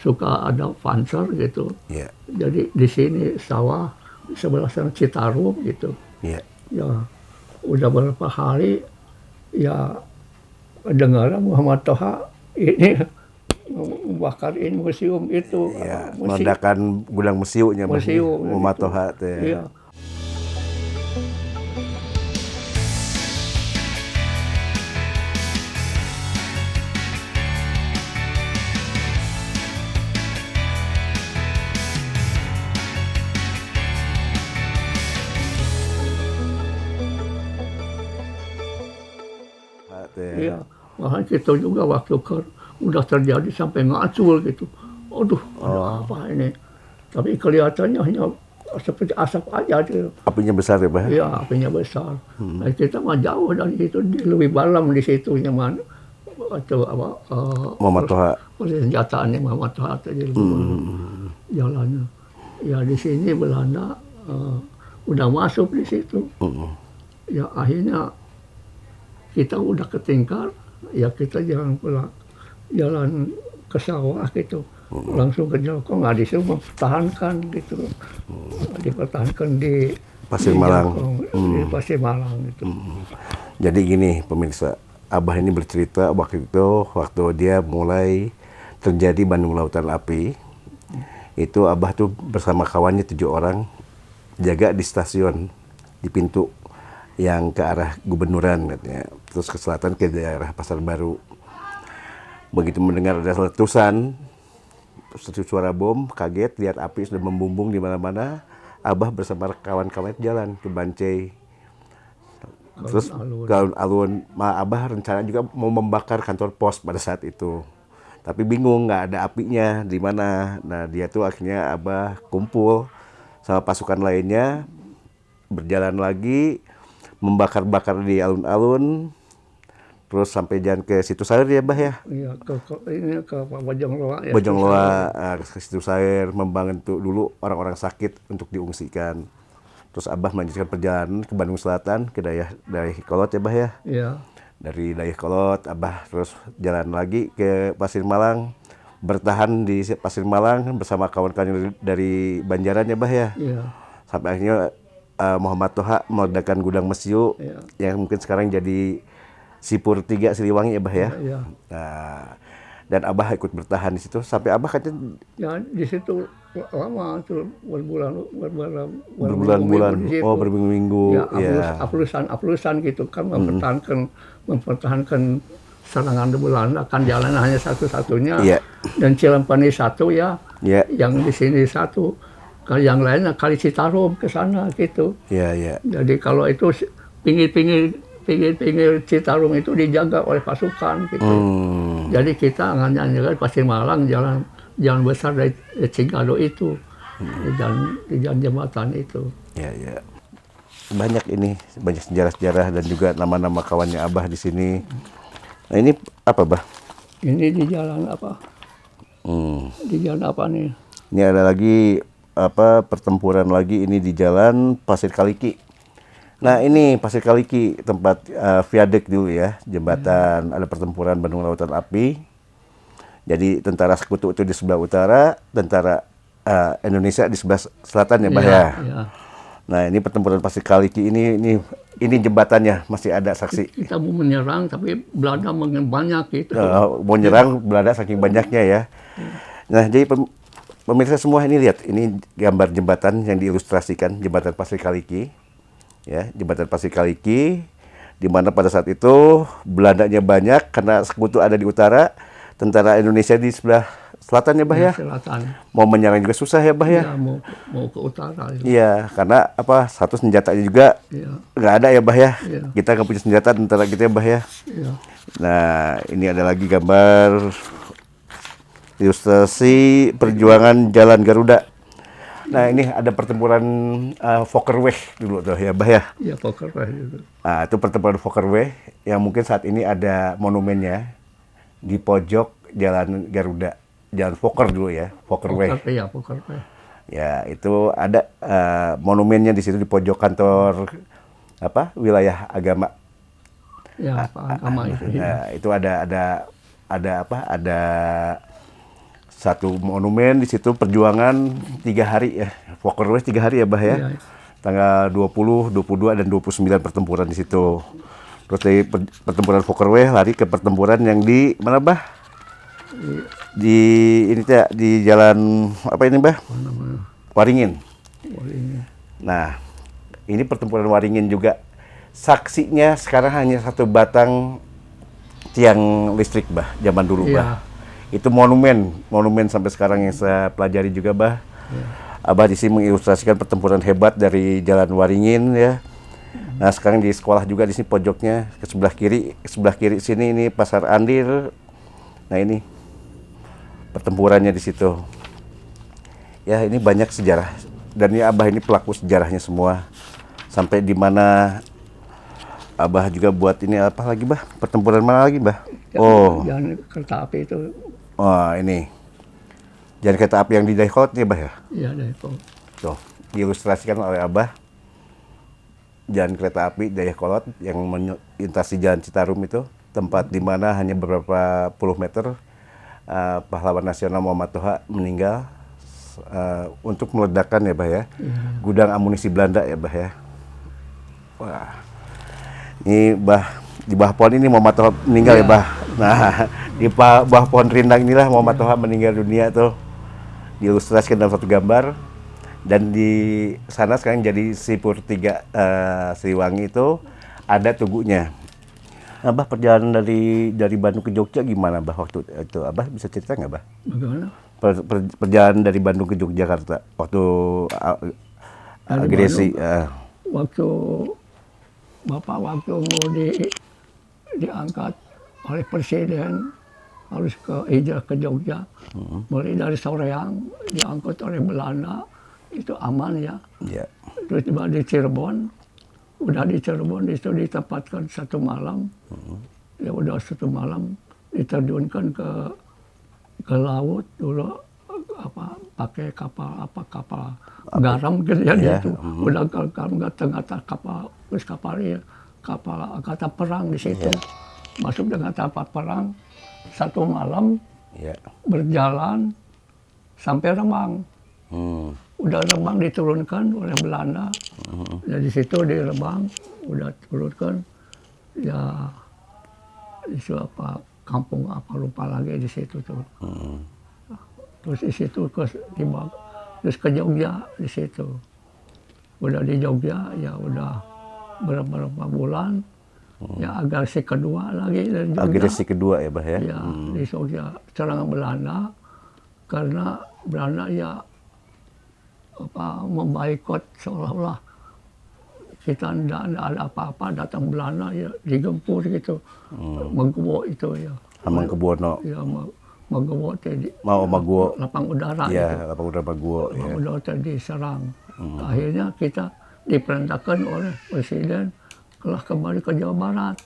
suka ada panser gitu. Iya. Jadi di sini sawah, sebelah sana Citarum gitu. Iya. Ya udah beberapa hari ya dengar Muhammad Toha ini membakarin museum itu. Ya, meledakan gudang mesiunya Mesiu, Muhammad gitu. Toha teh. Iya. Iya, malah kita juga waktu udah terjadi sampai ngacul gitu. Aduh, ada apa ini? Tapi kelihatannya hanya seperti asap aja gitu. Apinya besar ya, Bah? Iya, apinya besar. Nah, kita mah jauh dari situ, lebih dalam di situ nyaman. Atau apa? Muhammad Toha. Persenjataannya Muhammad Toha tadi lebih dalam jalannya. Ya di sini Belanda udah masuk di situ. Ya akhirnya kita udah ketingkar, ya kita jalan pulang, jalan ke sawah gitu, langsung ke Jokong, nggak disuruh mempertahankan gitu, dipertahankan di Pasir Malang. Jokong, di Pasir Malang gitu. Jadi gini pemirsa, Abah ini bercerita waktu dia mulai terjadi Bandung Lautan Api, itu Abah tuh bersama kawannya 7 orang jaga di stasiun, di pintu yang ke arah Gubernuran katanya, terus ke selatan ke daerah Pasar Baru. Begitu mendengar ada letusan, suara bom, kaget lihat api sudah membumbung di mana-mana. Abah bersama kawan-kawannya jalan ke Bancai, terus ke alun-alun. Abah rencana juga mau membakar kantor pos pada saat itu, tapi bingung nggak ada apinya di mana. Nah dia tuh akhirnya Abah kumpul sama pasukan lainnya, berjalan lagi membakar-bakar di alun-alun, terus sampai jalan ke Situ Sair ya, Bah ya? Iya, ke Bojongloa ya. Bojongloa, ke Situ Sair, membantu dulu orang-orang sakit untuk diungsikan. Terus Abah melanjutkan perjalanan ke Bandung Selatan, ke Dayakolot ya, Bah ya? Iya. Dari Dayakolot, Abah terus jalan lagi ke Pasir Malang, bertahan di Pasir Malang bersama kawan-kawan dari Banjaran ya, Bah ya? Iya. Sampai akhirnya Muhammad Toha meledakan gudang mesiu yang mungkin sekarang jadi Sipur 3 Siliwangi ya, Bah ya. Iya. Nah, dan Abah ikut bertahan di situ sampai Abah katanya Ya di situ lama tuh berbulan-bulan. Berminggu-minggu. Ya, aplusan gitu kan mempertahankan serangan Belanda kan jalan hanya satu-satunya. Iya. Dan Cilampani satu ya. Iya. Yang di sini satu. Kalau yang lainnya Kali Citarum ke sana gitu. Iya. Jadi kalau itu pinggir Citarum itu dijaga oleh pasukan gitu. Jadi kita nganjar Pasir Malang, jalan besar dari Cigado itu, di jalan jembatan itu. Iya. Banyak sejarah-sejarah dan juga nama-nama kawannya Abah di sini. Nah ini apa, Bah? Ini di jalan apa? Di jalan apa nih? Ini ada lagi pertempuran lagi ini di jalan Pasir Kaliki. Nah ini Pasir Kaliki tempat viaduk dulu ya, jembatan. Ada pertempuran Bandung Lautan Api. Jadi tentara sekutu itu di sebelah utara, tentara Indonesia di sebelah selatan ya, Bah ya. Iya. Nah ini pertempuran Pasir Kaliki ini jembatannya masih ada saksi. Kita mau menyerang tapi Belanda makin banyak gitu. Mau nyerang Belanda saking banyaknya ya. Nah jadi pemirsa semua ini lihat, ini gambar jembatan yang diilustrasikan, jembatan Pasir Kaliki. Ya, jembatan Pasir Kaliki, di mana pada saat itu Belandanya banyak karena sekutu ada di utara, tentara Indonesia di sebelah selatan ya, Bah ya. Selatan. Mau menyerang juga susah ya, Bah ya. Ya, mau ke utara. Iya, karena satu senjatanya juga nggak ada ya, Bah ya. Kita nggak punya senjata tentara kita ya, Bah ya. Iya. Nah, ini ada lagi gambar ilustrasi perjuangan Jalan Garuda. Nah ini ada pertempuran Fokker-Weh dulu tuh ya, Bah ya. Iya, Fokker-Weh itu. Nah itu pertempuran Fokker-Weh yang mungkin saat ini ada monumennya di pojok Jalan Garuda, Jalan Fokker dulu ya, Fokker-Weh. Fokker-Weh. Ya itu ada monumennya di situ di pojok kantor wilayah agama. Ya, agama itu. Nah, itu ada satu monumen di situ, perjuangan 3 hari ya, Fokker 3 hari ya, Bah ya. Iya. Tanggal 20, 22 dan 29 pertempuran di situ. Terus dari pertempuran Fokker lari ke pertempuran yang di mana, Bah? Di ini teh di jalan apa ini, Bah? Apa namanya? Waringin. Oh, ini. Nah, ini pertempuran Waringin juga. Saksinya sekarang hanya satu batang tiang listrik, Bah, zaman dulu, Iya. Bah. Itu monumen sampai sekarang yang saya pelajari juga, Bah. Iya. Abah di sini mengilustrasikan pertempuran hebat dari Jalan Waringin ya. Nah, sekarang di sekolah juga di sini pojoknya ke sebelah kiri sini ini Pasar Andir. Nah, ini pertempurannya di situ. Ya, ini banyak sejarah. Dan ya Abah ini pelaku sejarahnya semua. Sampai di mana Abah juga buat ini apa lagi, Bah? Pertempuran mana lagi, Bah? Oh, Jangan kereta api itu. wah ini. Jalan kereta api yang di Dayakolot nih, Bah ya? Iya, Depok. Tuh, diilustrasikan oleh Abah. Jalan kereta api Dayakolot yang melintasi Jalan Citarum itu, tempat di mana hanya beberapa puluh meter pahlawan nasional Muhammad Toha meninggal untuk meledakkan ya, Bah ya. Gudang amunisi Belanda ya, Bah ya. Wah. Ini Bah, di bawah pohon ini Muhammad Toha meninggal ya, Bah. Nah, di bawah pohon rindang inilah Muhammad Toha meninggal dunia tuh. Diilustrasikan dalam satu gambar. Dan di sana sekarang jadi Sipur 3 Siliwangi itu ada tugunya. Nah, Bah, perjalanan dari Bandung ke Jogja gimana, Bah, waktu itu? Abah bisa cerita nggak, Bah? Bagaimana? Perjalanan dari Bandung ke Yogyakarta waktu Dari agresi. Waktu Bapak mau diangkat oleh Presiden harus hijrah ke Jogja. Mulai dari Soreang diangkut oleh Belanda, itu aman ya. Ya. Terus tiba di Cirebon, udah di Cirebon itu ditempatkan 1 malam. Ya udah 1 malam diterjunkan ke laut dulu, pakai kapal garam gitu ya, gitu. Udah kalau ngata kapal angkatan perang di situ. Masuk dengan kapal perang 1 malam berjalan sampai Rembang. Udah Rembang diturunkan oleh Belanda. Dari situ di Rembang udah turunkan ya isu kampung lupa lagi di situ tuh. Terus di situ terus ke Jogja di situ. Udah di Jogja ya udah beberapa bulan. Ya agresi kedua lagi dari Jogja. Agresi kedua ya, Bah ya? Ya, di Jogja serangan Belanda karena Belanda ya memboikot seolah-olah kita tidak ada apa-apa, datang Belanda ya digempur gitu, Mangkubo itu ya. Hamengkubuwono. Ya, Mangkubo tadi. Maguwo. Lapang udara Ya, itu. lapang udara Maguwo. Lapang Ya. udara tadi diserang. Akhirnya kita diperintahkan oleh Presiden telah kembali ke Jawa Barat.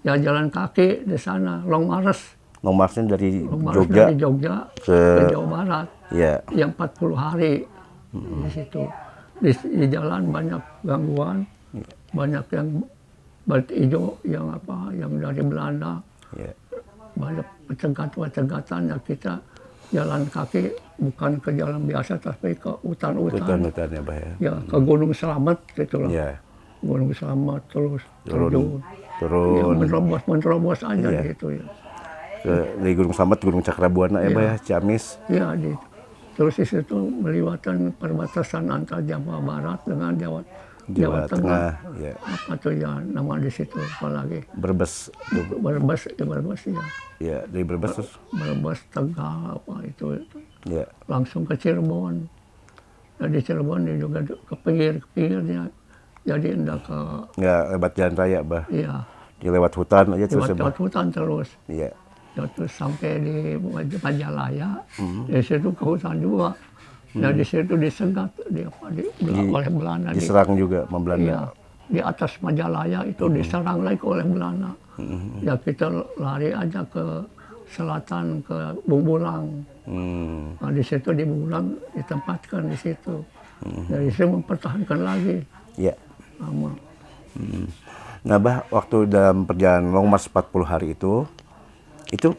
Ya jalan kaki di sana, Long March. Long March-nya dari Jogja, dari Jogja ke Jawa Barat. Ya. Yang 40 hari di situ. Di jalan banyak gangguan, banyak yang batik hijau yang dari Belanda. Ya. Banyak pencegatan ya, kita jalan kaki bukan ke jalan biasa tapi ke hutan-hutan. Hutan-hutan ya, Bah ya. Ya ke Gunung Slamet gitu lah. Ya. Gunung Slamet terus Turun. Ya, menerobos aja gitu ya. Dari Gunung Slamet, Gunung Cakrabuana ya, Bah ya, Ciamis. Ya, terus di situ melewati perbatasan antara Jawa Barat dengan Jawa Tengah. Ya. Apa tuh ya nama di situ apalagi? Brebes. Brebes ya. Ya, dari Brebes terus. Brebes, Tegal apa itu. Ya. Langsung ke Cirebon. Dari Cirebon dia juga ke pinggirnya. Jadi enggak ke... Nggak lewat jalan raya, Bah. Iya. Dia lewat hutan aja terus ya, Bah. Lewat hutan terus. Iya. Terus sampai di Majalaya. Di situ ke hutan juga. Nah di situ disegat oleh Belanda. Diserang juga sama Belanda. Iya. Di atas Majalaya itu diserang lagi oleh Belanda. Ya kita lari aja ke selatan, ke Bumbulang. Nah di situ di Bumbulang ditempatkan di situ. Dari situ mempertahankan lagi. Iya. Lama. Nah, Bah, waktu dalam perjalanan Long March 40 hari itu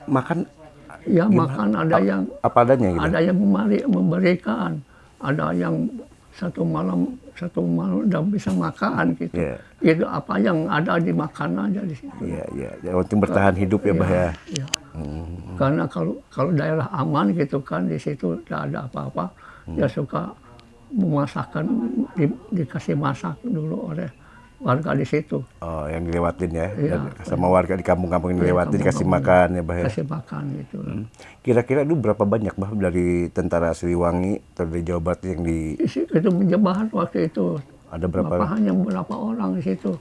makan Ya makan ada yang Apa adanya gitu? ada yang memberikan, ada yang satu malam udah bisa makan gitu. Iya. Itu apa yang ada dimakan aja di situ. Iya, iya. Yang penting bertahan hidup ya, Bah ya. Iya. Karena kalau daerah aman gitu kan di situ tidak ada apa-apa, ya suka memasakkan dikasih masak dulu oleh warga di situ. Oh, yang dilewatin ya. Iya. Sama warga di kampung-kampung yang dilewatin dikasih makan ya, Bah ya. Kasih makan gitu. Kira-kira itu berapa banyak, Bah, dari tentara Siliwangi atau dari Jawa Barat yang di Itu menjebak waktu itu. ada berapa Bapak hanya berapa orang di situ.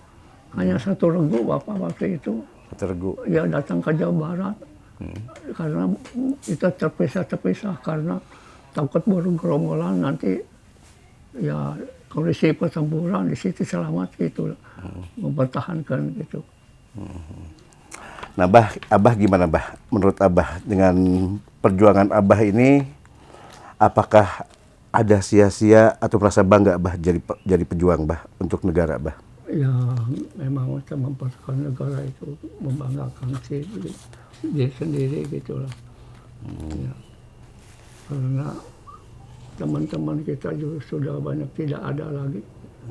Hanya satu regu Bapak waktu itu. tergu? Ya datang ke Jawa Barat. Karena kita terpisah-terpisah karena takut bergerombolan nanti ya kondisi pertempuran di situ selamat gitu. Mempertahankan gitu. Nah, Bah, Abah gimana, Bah? Menurut Abah dengan perjuangan Abah ini apakah ada sia-sia atau merasa bangga, Bah, jadi pejuang, Bah, untuk negara, Bah? Ya memang untuk mempertahankan negara itu membanggakan diri sendiri gitu lah. Ya. Karena teman-teman kita juga sudah banyak tidak ada lagi.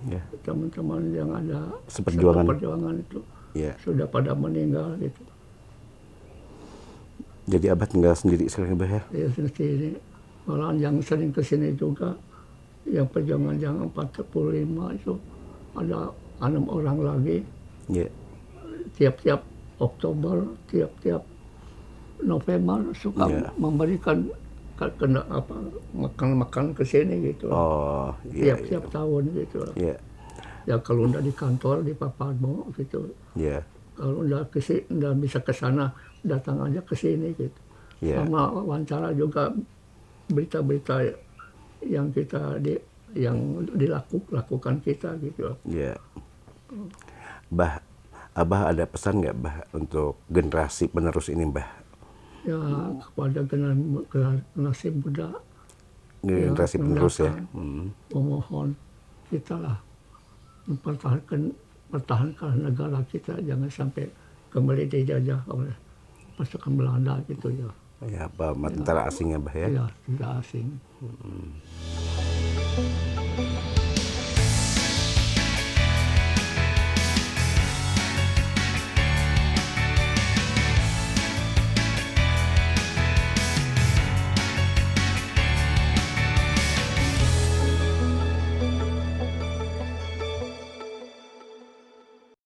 Ya. Teman-teman yang ada Seperjuangan. itu Ya. sudah pada meninggal gitu. Jadi Abah tinggal sendiri sekarang, Bah ya? Ya sendiri. Malah yang sering kesini juga yang perjuangan yang 45 itu ada 6 orang lagi. Ya. Tiap-tiap Oktober, tiap-tiap November suka memberikan makan ke sini gitu. Oh, iya. Tiap-tiap tahun gitu. Iya. Ya kalau udah di kantor di Papadmo gitu. Iya. Kalau udah bisa ke sana datang aja ke sini gitu. Iya. Sama wawancara juga berita-berita yang dilakukan kita gitu. Iya. Bah, Abah ada pesan nggak, Bah, untuk generasi penerus ini, Bah? Ya kepada generasi muda, Generasi penerus ya. memohon kita lah mempertahankan negara kita, jangan sampai kembali dijajah oleh pasukan Belanda gitu ya. Ya, apa tentara asing ya, Bah ya? Ya, tidak asing.